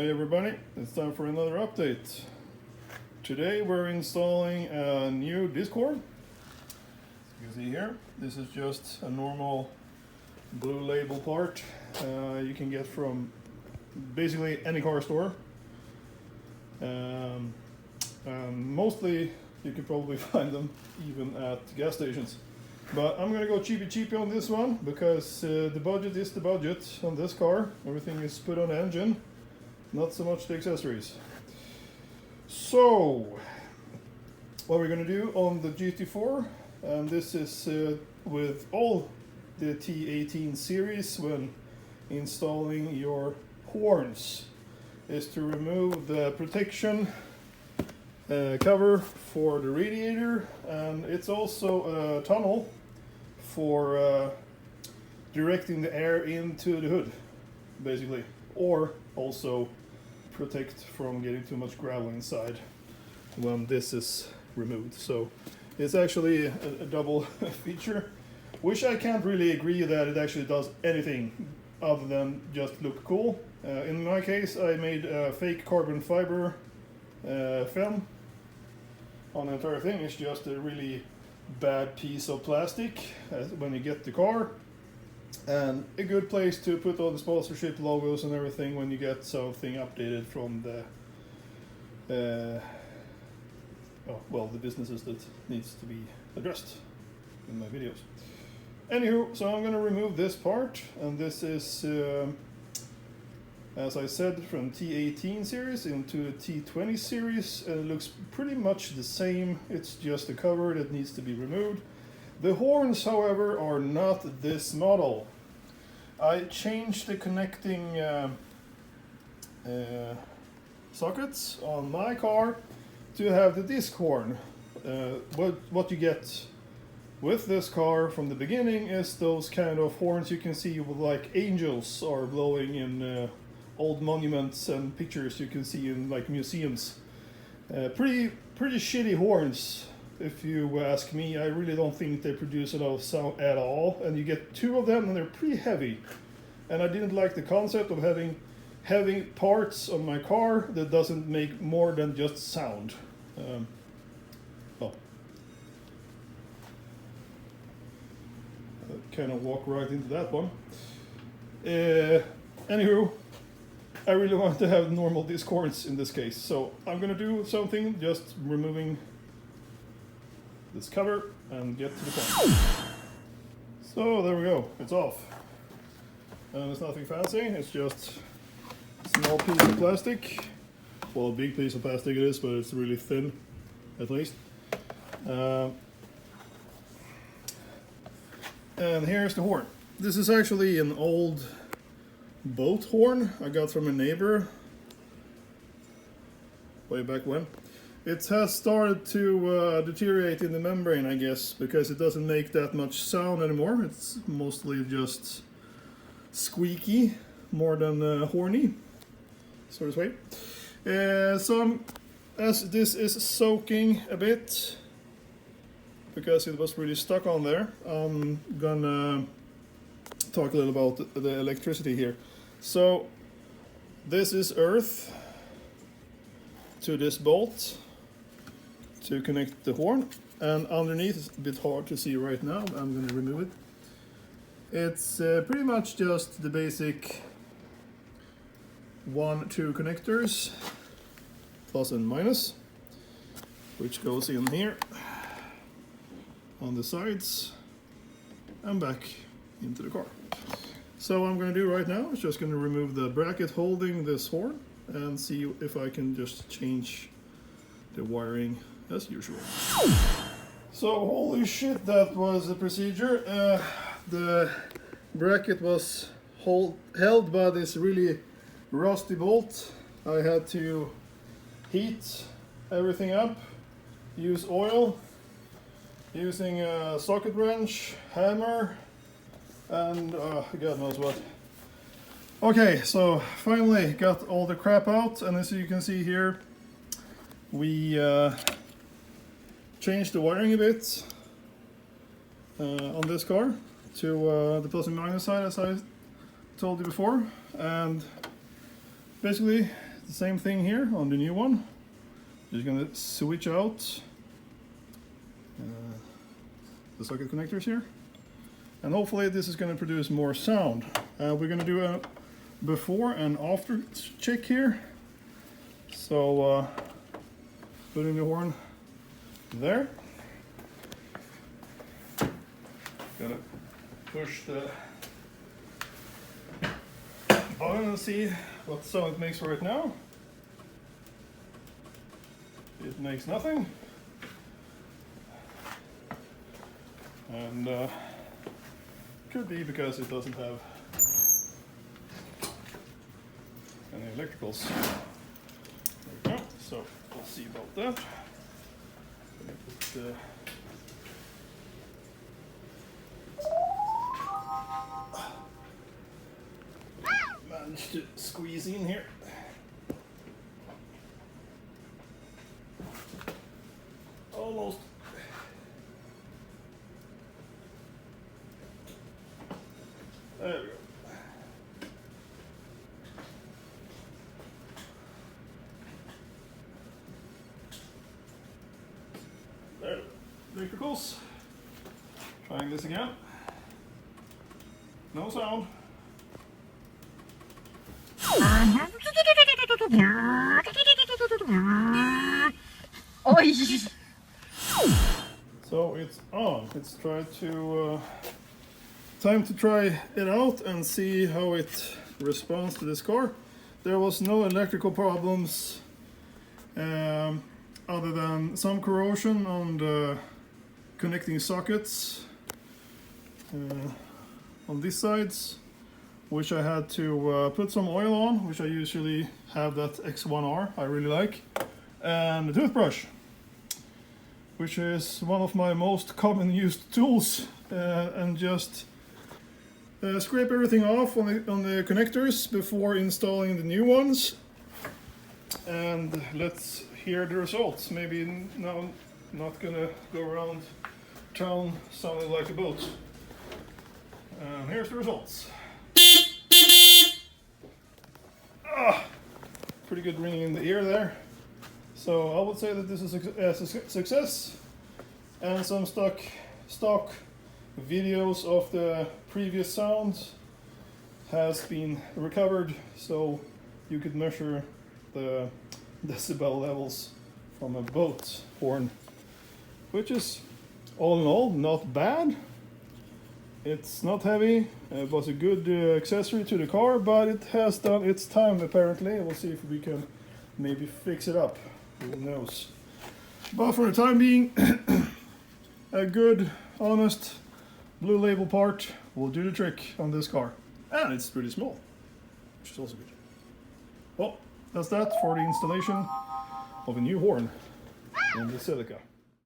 Hey everybody, it's time for another update. Today we're installing a new Discord. As you can see here, this is just a normal blue label part you can get from basically any car store. Mostly you can probably find them even at gas stations. But I'm gonna go cheapy on this one because the budget is the budget on this car. Everything is put on the engine. Not so much the accessories. So, what we're going to do on the GT4, and this is with all the T18 series when installing your horns, is to remove the protection cover for the radiator, and it's also a tunnel for directing the air into the hood, basically, or also protect from getting too much gravel inside when this is removed. So it's actually a double feature, which I can't really agree that it actually does anything other than just look cool. In my case, I made a fake carbon fiber film on the entire thing. It's just a really bad piece of plastic when you get the car, and a good place to put all the sponsorship logos and everything when you get something updated from the the businesses that needs to be addressed in my videos. Anywho, so I'm going to remove this part, and this is as I said, from T18 series into the T20 series, and it looks pretty much the same. It's just a cover that needs to be removed. The horns, however, are not this model. I changed the connecting sockets on my car to have the disc horn. What you get with this car from the beginning is those kind of horns you can see with, like, angels are blowing in old monuments and pictures you can see in, like, museums. Pretty shitty horns. If you ask me, I really don't think they produce a lot of sound at all, and you get two of them and they're pretty heavy. And I didn't like the concept of having heavy parts on my car that doesn't make more than just sound. Kind of walk right into that one. Anywho, I really want to have normal disc horns in this case, so I'm gonna do something, just removing this cover and get to the point. So there we go, it's off. And it's nothing fancy, it's just a small piece of plastic. Well, a big piece of plastic it is, but it's really thin, at least. And here's the horn. This is actually an old boat horn I got from a neighbor way back when. It has started to deteriorate in the membrane, I guess, because it doesn't make that much sound anymore. It's mostly just squeaky more than horny, so to speak. So as this is soaking a bit, because it was really stuck on there, I'm gonna talk a little about the electricity here. So this is earth to this bolt to connect the horn, and underneath, it's a bit hard to see right now, I'm going to remove it. It's pretty much just the basic 1-2 connectors, plus and minus, which goes in here on the sides and back into the car. So what I'm going to do right now is just going to remove the bracket holding this horn and see if I can just change the wiring as usual. So holy shit, that was a procedure. The bracket was held by this really rusty bolt. I had to heat everything up, use oil, using a socket wrench, hammer, and God knows what. Okay, so finally got all the crap out, and as you can see here, we changed the wiring a bit on this car to the plus and minus side, as I told you before, and basically the same thing here on the new one. Just gonna switch out the socket connectors here, and hopefully this is going to produce more sound. We're going to do a before and after check here. So putting the horn there, gonna push the button and see what sound it makes right now. It makes nothing. And could be because it doesn't have any electricals. There we go. So we'll see about that. Managed to squeeze in here. Almost. There we go. There, electricals. Trying this again. No sound. Oi! So it's on. Let's try to time to try it out and see how it responds to this car. There was no electrical problems other than some corrosion on the connecting sockets on these sides, which I had to put some oil on, which I usually have that X1R I really like, and a toothbrush, which is one of my most common used tools, and just scrape everything off on the connectors before installing the new ones. And let's hear the results. Maybe now not gonna go around town sounding like a boat. Here's the results. Pretty good ringing in the ear there. So I would say that this is a success, and some stock videos of the previous sound has been recovered, so you could measure the decibel levels from a boat horn, which is all in all not bad. It's not heavy. It was a good accessory to the car, but it has done its time apparently. We'll see if we can maybe fix it up. Who knows? But for the time being, a good, honest Blue Label part will do the trick on this car. And it's pretty small, which is also good. Well, that's that for the installation of a new horn in the Silica.